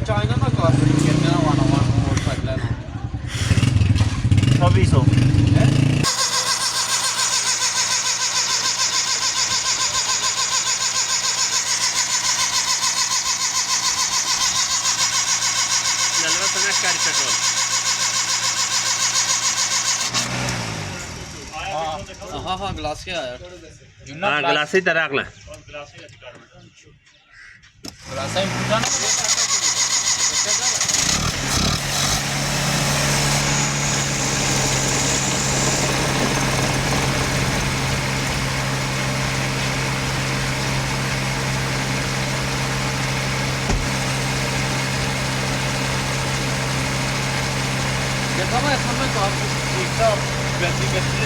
China na kasi yung na one-on-one motorcycle na. 2600 Eh? Nalva sana kar petrol. हाँ glass के आया हाँ glass ही तरह रखना ग्लास ही पूछा ना समय तो आप एक बैटरी वाले